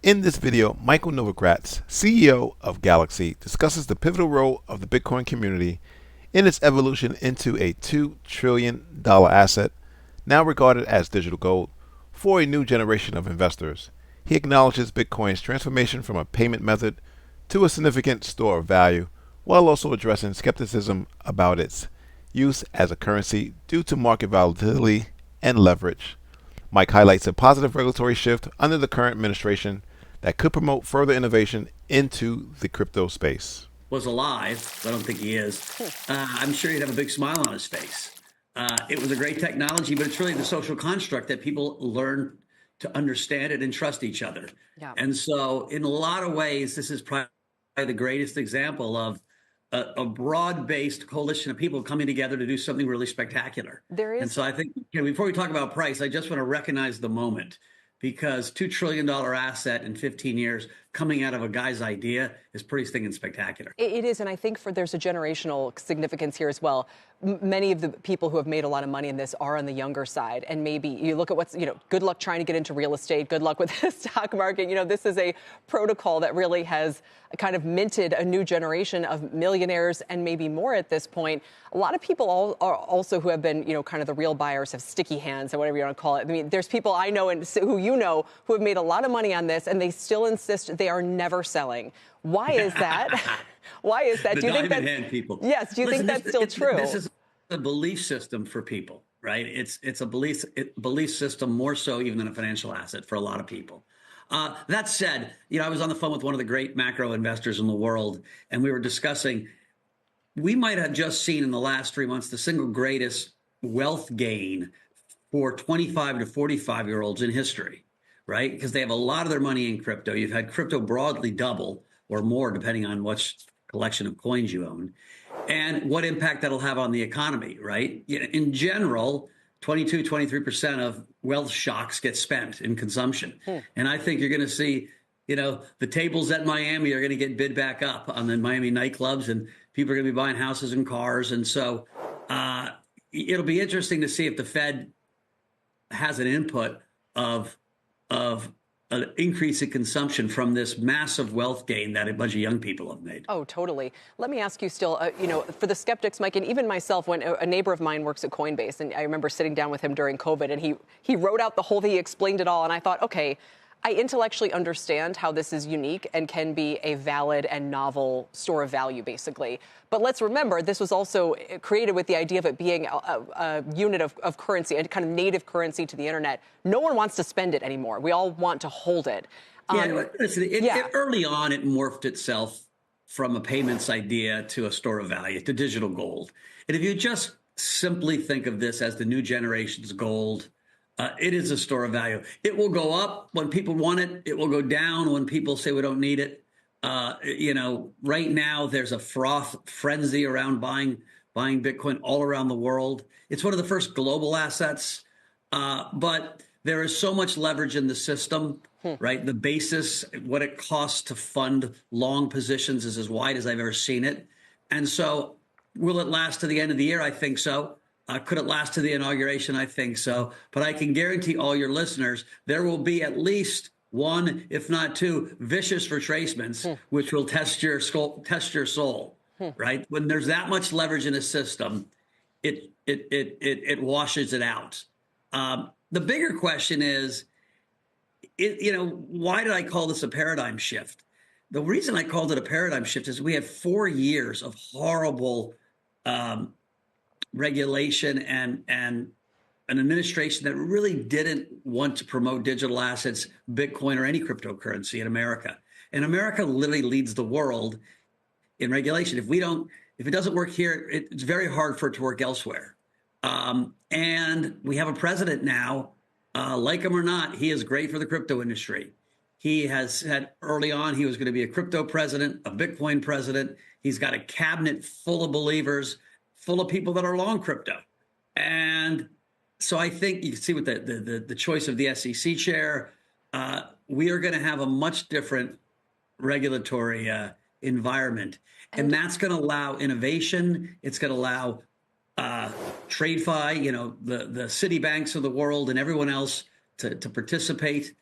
In this video, Michael Novogratz, CEO of Galaxy, discusses the pivotal role of the Bitcoin community in its evolution into a $2 trillion asset, now regarded as digital gold, for a new generation of investors. He acknowledges Bitcoin's transformation from a payment method to a significant store of value, while also addressing skepticism about its use as a currency due to market volatility and leverage. Mike highlights a positive regulatory shift under the current administration that could promote further innovation into the crypto space. Was alive, but I don't think he is. I'm sure he'd have a big smile on his face. It was a great technology, but it's really the social construct that people learn to understand it and trust each other. Yeah. And so in a lot of ways, this is probably the greatest example of a broad-based coalition of people coming together to do something really spectacular. There is. And so I think, before we talk about price, I just want to recognize the moment, because $2 trillion asset in 15 years coming out of a guy's idea is pretty stinking spectacular. It is, and I think there's a generational significance here as well. Many of the people who have made a lot of money in this are on the younger side, and maybe you look at what's, good luck trying to get into real estate, good luck with the stock market. This is a protocol that really has kind of minted a new generation of millionaires and maybe more at this point. A lot of people are also who have been, kind of the real buyers, have sticky hands or whatever you want to call it. I mean, there's people I know and who who have made a lot of money on this, and they still insist they are never selling. Why is that? Why is that? The Do you think diamond hand people. Yes. Do you think that's still true? This is a belief system for people, right? It's a belief system more so even than a financial asset for a lot of people. That said, I was on the phone with one of the great macro investors in the world, and we were discussing, we might have just seen in the last 3 months the single greatest wealth gain for 25 to 45-year-olds in history, right? Because they have a lot of their money in crypto. You've had crypto broadly double or more, depending on which collection of coins you own, and what impact that'll have on the economy, right? In general, 23% of wealth shocks get spent in consumption. And I think you're going to see, the tables at Miami are going to get bid back up on the Miami nightclubs, and people are going to be buying houses and cars. And so it'll be interesting to see if the Fed has an input of an increase in consumption from this massive wealth gain that a bunch of young people have made. Oh, totally. Let me ask you still, for the skeptics, Mike, and even myself, when a neighbor of mine works at Coinbase, and I remember sitting down with him during COVID, and he wrote out the whole thing, he explained it all, and I thought, okay, I intellectually understand how this is unique and can be a valid and novel store of value, basically. But let's remember, this was also created with the idea of it being a unit of currency, a kind of native currency to the internet. No one wants to spend it anymore. We all want to hold it. Listen, early on, it morphed itself from a payments idea to a store of value, to digital gold. And if you just simply think of this as the new generation's gold, it is a store of value. It will go up when people want it. It will go down when people say we don't need it. Right now there's a frenzy around buying Bitcoin all around the world. It's one of the first global assets, but there is so much leverage in the system, right? The basis, what it costs to fund long positions, is as wide as I've ever seen it. And so will it last to the end of the year? I think so. Could it last to the inauguration? I think so. But I can guarantee all your listeners, there will be at least one, if not two, vicious retracements, which will test your soul, right? When there's that much leverage in a system, it washes it out. The bigger question is, why did I call this a paradigm shift? The reason I called it a paradigm shift is we have 4 years of horrible regulation and an administration that really didn't want to promote digital assets, Bitcoin, or any cryptocurrency in America. And America literally leads the world in regulation. If it doesn't work here, it's very hard for it to work elsewhere. And we have a president now, like him or not, he is great for the crypto industry. He has said early on he was going to be a crypto president, a Bitcoin president. He's got a cabinet full of believers, full of people that are long crypto. And so I think you can see with the choice of the SEC chair, we are going to have a much different regulatory environment. And that's going to allow innovation. It's going to allow TradeFi, the Citibanks of the world and everyone else to participate.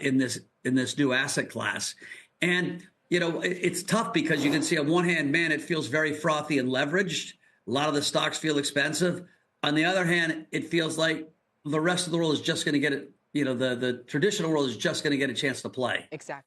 in this new asset class. And it's tough because you can see on one hand, man, it feels very frothy and leveraged. A lot of the stocks feel expensive. On the other hand, it feels like the rest of the world is just going to get it. The traditional world is just going to get a chance to play. Exactly.